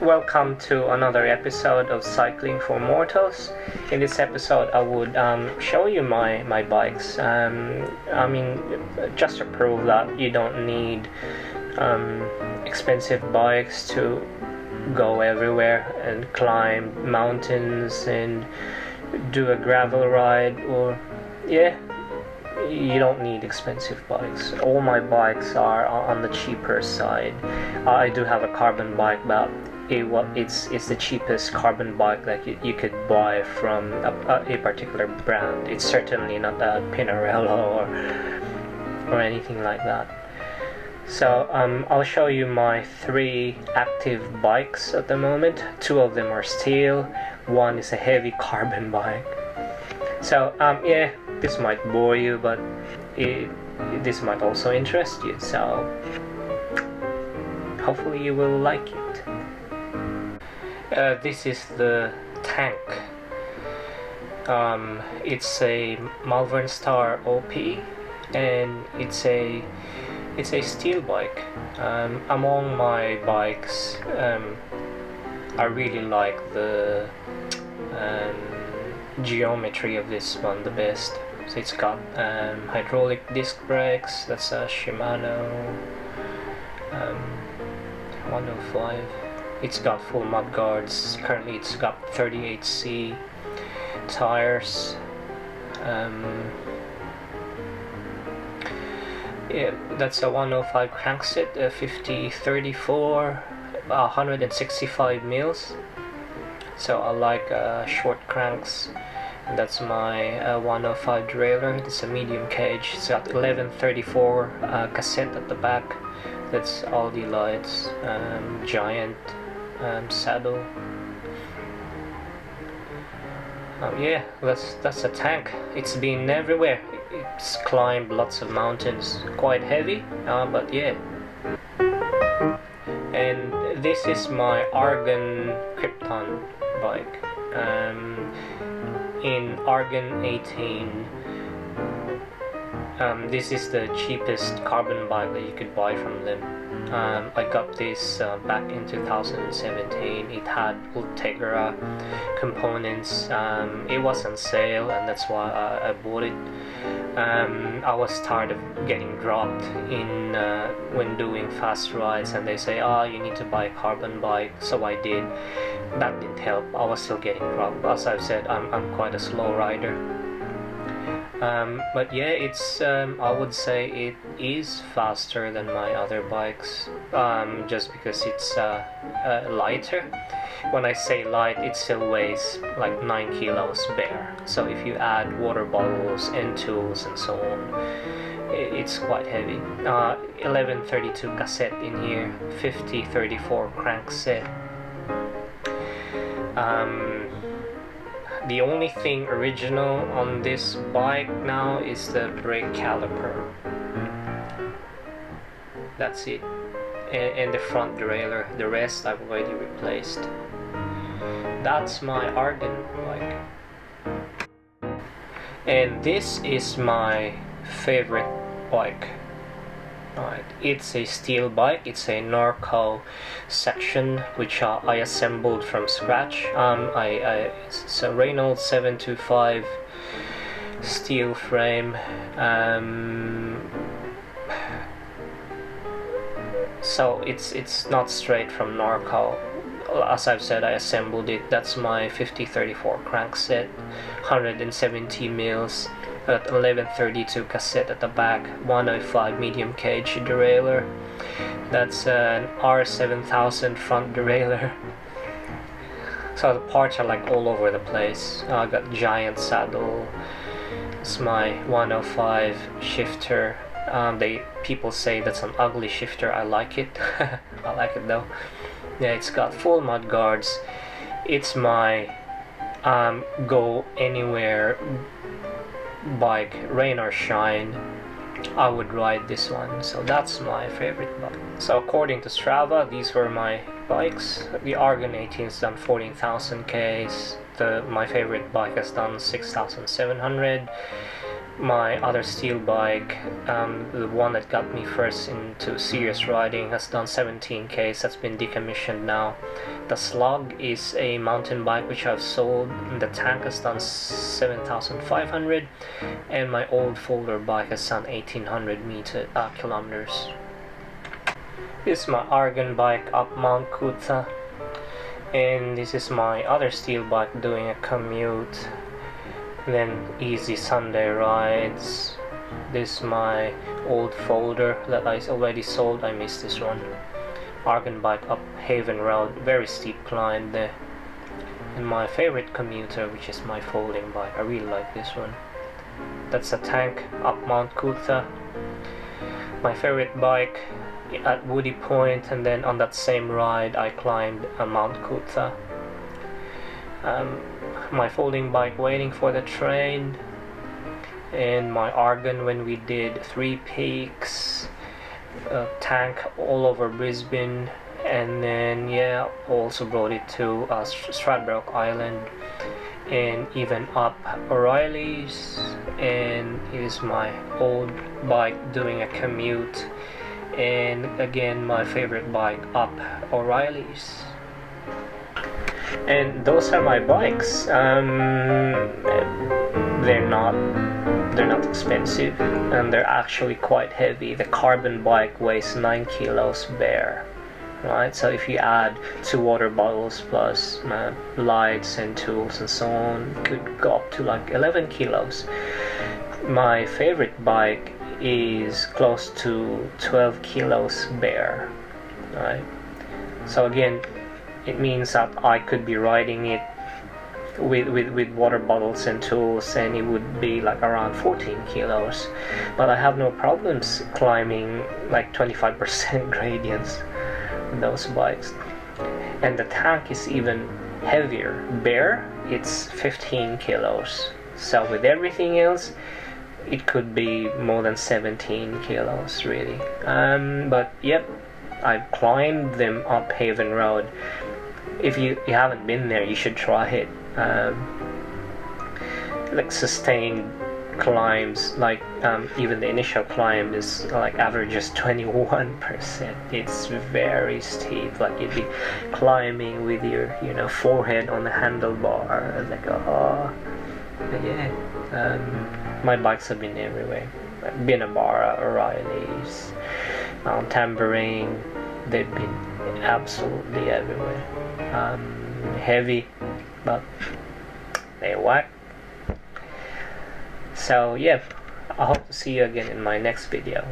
welcome to another episode of Cycling for Mortals. In this episode, I would show you my bikes. Just to prove that you don't need expensive bikes to go everywhere and climb mountains and do a gravel ride, or you don't need expensive bikes. All my bikes are on the cheaper side. I do have a carbon bike, but it's the cheapest carbon bike that you could buy from a particular brand. It's certainly not a Pinarello or anything like that. So I'll show you my 3 active bikes at the moment. 2 of them are steel, 1 is a heavy carbon bike. So this might bore you, but this might also interest you, so hopefully you will like it. This is the tank. It's a Malvern Star OP, and it's a steel bike. Among my bikes, I really like the geometry of this one the best. So it's got hydraulic disc brakes. That's a Shimano 105. It's got full mud guards. Currently it's got 38C tires. That's a 105 crankset, 50-34, 165 mils. So I like short cranks. And that's my 105 derailleur. It's a medium cage. It's got 1134 cassette at the back. That's Aldi lights, giant saddle. That's a tank. It's been everywhere. It's climbed lots of mountains. Quite heavy, but yeah. And this is my Argon Krypton bike. In Argon 18. This is the cheapest carbon bike that you could buy from them. I got this back in 2017. It had Ultegra components. It was on sale, and that's why I bought it. I was tired of getting dropped in when doing fast rides, and they say, you need to buy a carbon bike. So I did. That didn't help. I was still getting dropped. As I've said, I'm quite a slow rider. But yeah, it's I would say it is faster than my other bikes, just because it's lighter. When I say light, it still weighs like 9 kilos bare. So if you add water bottles and tools and so on, it's quite heavy. 1132 cassette in here, 50-34 crankset. The only thing original on this bike now is the brake caliper. That's it. And the front derailleur. The rest I've already replaced. That's my Argon bike. And this is my favorite bike. Right. It's a steel bike. It's a Norco section which I assembled from scratch. It's a Reynolds 725 steel frame. So it's not straight from Norco. As I've said, I assembled it. That's my 50-34 crankset, 170 mils. At 1132 cassette at the back, 105 medium cage derailleur. That's an R7000 front derailleur. So the parts are like all over the place. I got giant saddle. It's my 105 shifter. People say that's an ugly shifter. I like it. I like it though. Yeah, it's got full mud guards. It's my go anywhere bike, rain or shine. I would ride this one. So that's my favorite bike. So according to Strava, these were my bikes. The Argon 18 has done 14,000 Ks. My favorite bike has done 6,700. My other steel bike, the one that got me first into serious riding, has done 17Ks. That's been decommissioned now. The Slug is a mountain bike which I've sold. The Tank has done 7,500, and my old folder bike has done 1,800 kilometers. This is my Argon bike up Mount Kuta, and this is my other steel bike doing a commute. Then easy Sunday rides. This is my old folder that I already sold. I missed this one. Argon bike up Haven Road, very steep climb there. And my favorite commuter, which is my folding bike. I really like this one. That's a Tank up Mount Kuta. My favorite bike at Woody Point, and then on that same ride I climbed Mount Kuta. My folding bike waiting for the train, and my Argon when we did 3 Peaks, Tank all over Brisbane, and then yeah, also brought it to Stradbroke Island, and even up O'Reilly's. And it is my old bike doing a commute, and again my favorite bike up O'Reilly's. And those are my bikes. They're not expensive, and they're actually quite heavy. The carbon bike weighs 9 kilos bare, right? So if you add 2 water bottles plus lights and tools and so on, it could go up to like 11 kilos. My favorite bike is close to 12 kilos bare, right? So again, it means that I could be riding it with water bottles and tools, and it would be like around 14 kilos. But I have no problems climbing like 25% gradients with those bikes. And the Tank is even heavier. Bare, it's 15 kilos. So with everything else, it could be more than 17 kilos really. But yep, I've climbed them up Haven Road. If you haven't been there, you should try it. Like sustained climbs, like even the initial climb is like averages 21%. It's very steep, like you'd be climbing with your forehead on the handlebar. Like yeah. My bikes have been everywhere. Binabara, O'Reilly's, Mount Tambourine, they've been absolutely everywhere. Heavy, but they whack. So yeah, I hope to see you again in my next video.